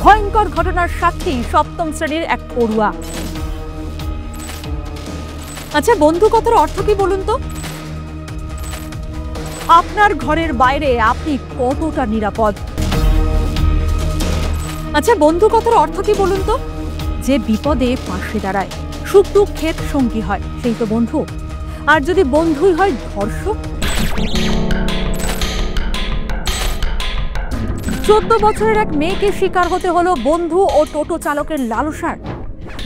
ভয়ঙ্কর ঘটনার সাক্ষী সপ্তম শ্রেণীর এক পড়ুয়া। আচ্ছা বন্ধু কথার অর্থ কি বলুন তো? আপনার ঘরের বাইরে আপনি কতটা নিরাপদ? আচ্ছা বন্ধু কথার অর্থ কি বলুন তো? যে বিপদে পাশে দাঁড়ায়, সুখ দুঃখের সঙ্গী হয়, সেই তো বন্ধু। আর যদি বন্ধুই হয় ধর্ষক। 14 বছরের এক মেয়েকে শিকার হতে হলো বন্ধু ও টোটো চালকের লালসার।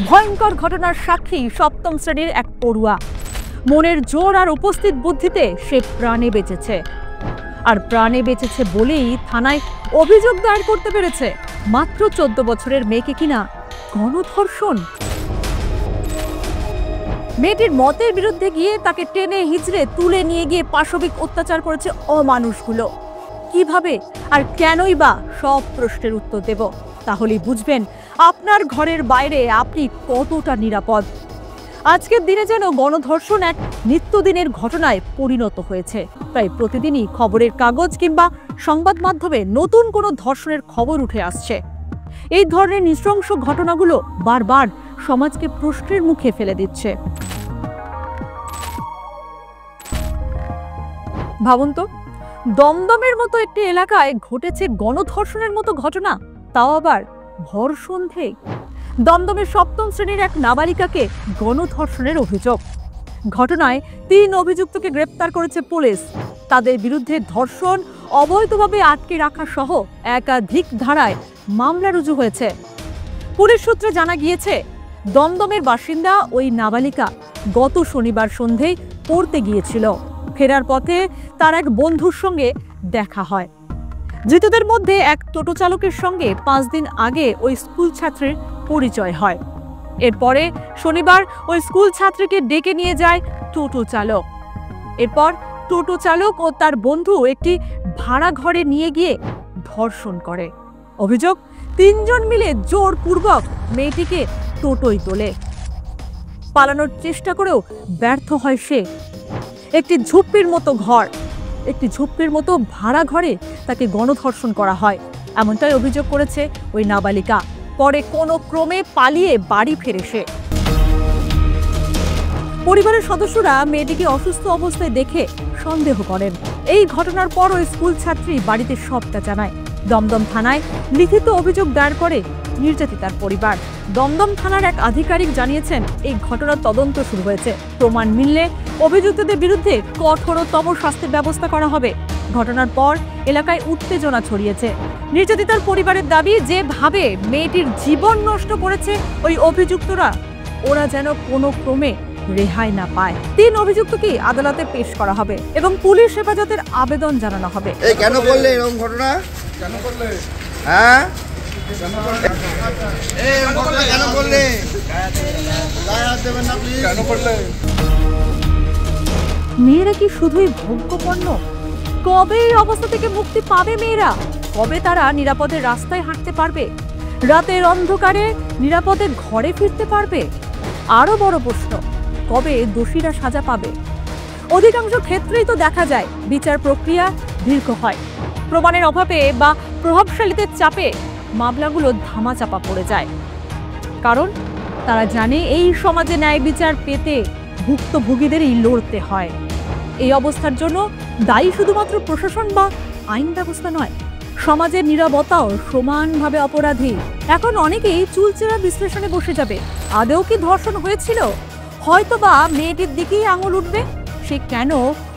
ভয়ঙ্কর ঘটনার সাক্ষী সপ্তম শ্রেণীর এক পড়ুয়া। মনের জোর আর উপস্থিত বুদ্ধিতে সে প্রাণে বেঁচেছে। আর প্রাণে বেঁচেছে বলেই থানায় অভিযোগ দায়ের করতে পেরেছে। মাত্র 14 বছরের মেয়েকে কিনা গণধর্ষণ। মেয়েটির মতের বিরুদ্ধে গিয়ে তাকে টেনে হিজড়ে তুলে নিয়ে গিয়ে পাশবিক অত্যাচার করেছে অমানুষগুলো। কিভাবে আর কেনই বা, সব প্রশ্নের উত্তর দেব। তাহলেই বুঝবেন আপনার ঘরের বাইরে আপনি কতটা নিরাপদ। আজকের দিনে যেন গণধর্ষণ এক নিত্যদিনের ঘটনায় পরিণত হয়েছে। প্রায় প্রতিদিনই খবরের কাগজ কিংবা সংবাদ মাধ্যমে নতুন কোনো ধর্ষণের খবর উঠে আসছে। এই ধরনের নৃশংস ঘটনাগুলো বারবার সমাজকে প্রশ্নের মুখে ফেলে দিচ্ছে। ভাবুন তো, দমদমের মতো একটি এলাকায় ঘটেছে গণধর্ষণের মতো ঘটনা, তাও আবার ভর সন্ধ্যে। দমদমের সপ্তম শ্রেণীর এক নাবালিকাকে গণধর্ষণের অভিযোগ। ঘটনায় 3 অভিযুক্তকে গ্রেপ্তার করেছে পুলিশ। তাদের বিরুদ্ধে ধর্ষণ, অবৈধভাবে আটকে রাখা সহ একাধিক ধারায় মামলা রুজু হয়েছে। পুলিশ সূত্রে জানা গিয়েছে, দমদমের বাসিন্দা ওই নাবালিকা গত শনিবার সন্ধ্যায় পড়তে গিয়েছিল। ফেরার পথে তার এক বন্ধুর সঙ্গে দেখা হয়। ধৃতদের মধ্যে এক টোটো চালকের সঙ্গে 5 দিন আগে ওই স্কুল ছাত্রীর পরিচয় হয়। এরপরে শনিবার ওই স্কুল ছাত্রীকে ডেকে নিয়ে যায় টোটো চালক। এরপর টোটো চালক ও তার বন্ধু একটি ভাড়া ঘরে নিয়ে গিয়ে ধর্ষণ করে। অভিযোগ, 3 জন মিলে জোরপূর্বক মেয়েটিকে টোটোয় তোলে। পালানোর চেষ্টা করেও ব্যর্থ হয় সে। একটি ঝুপড়ির মতো ভাড়া ঘরে তাকে গণধর্ষণ করা হয়, এমনটাই অভিযোগ করেছে ওই নাবালিকা। পরে কোনো ক্রমে পালিয়ে বাড়ি ফেরে সে। পরিবারের সদস্যরা মেয়েটিকে অসুস্থ অবস্থায় দেখে সন্দেহ করেন। এই ঘটনার পর ওই স্কুল ছাত্রী বাড়িতে সবটা জানায়। দমদম থানায় লিখিত অভিযোগ দায়ের করে নির্যাতিতার পরিবার। দমদম থানার এক আধিকারিক জানিয়েছেন, এই ঘটনার তদন্ত শুরু হয়েছে। প্রমাণ মিললে অভিযুক্তদের বিরুদ্ধে কঠোরতম শাস্তির ব্যবস্থা করা হবে। ঘটনার পর এলাকায় উত্তেজনা ছড়িয়েছে। নির্যাতিতার পরিবারের দাবি, যেভাবে মেয়েটির জীবন নষ্ট করেছে ওই অভিযুক্তরা, ওরা যেন কোনো ক্রমে রেহাই না পায়। 3 অভিযুক্তকে আদালতে পেশ করা হবে এবং পুলিশ হেফাজতের আবেদন জানানো হবে। কেন করলে এরকম ঘটনা? কেন করলে? হ্যাঁ, মেয়েরা কি শুধুই ভোগ্যপণ্য? কবে এই অবস্থা থেকে মুক্তি পাবে মেয়েরা? কবে তারা নিরাপদে রাস্তায় হাঁটতে পারবে? রাতের অন্ধকারে নিরাপদে ঘরে ফিরতে পারবে? আরো বড় প্রশ্ন, কবে দোষীরা সাজা পাবে? অধিকাংশ ক্ষেত্রেই তো দেখা যায় বিচার প্রক্রিয়া দীর্ঘ হয়। প্রমাণের অভাবে বা প্রভাবশালীদের চাপে মামলাগুলো ধামাচাপা পড়ে যায়। কারণ তারা জানে এই সমাজে ন্যায় বিচার পেতে ভুক্তভোগীদেরই লড়তে হয়। এই অবস্থার জন্য দায়ী শুধুমাত্র প্রশাসন বা আইন ব্যবস্থা নয়, সমাজের নীরবতাও সমানভাবে অপরাধী। এখন অনেকেই চুলচেরা বিশ্লেষণে বসে যাবে। আদৌ কি ধর্ষণ হয়েছিল? হয়তোবা মেয়েটির দিকেই আঙুল উঠবে। সে কেন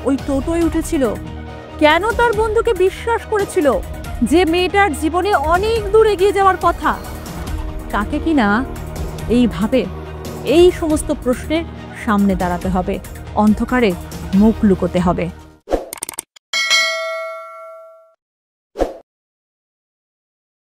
ওই টোটোয় উঠেছিল? কেন তার বন্ধুকে বিশ্বাস করেছিল যে মেয়েটার জীবনে অনেক দূর এগিয়ে যাওয়ার কথা? তাকে কিনা এইভাবে এই সমস্ত প্রশ্নের সামনে দাঁড়াতে হবে, অন্ধকারে মুখ লুকোতে হবে।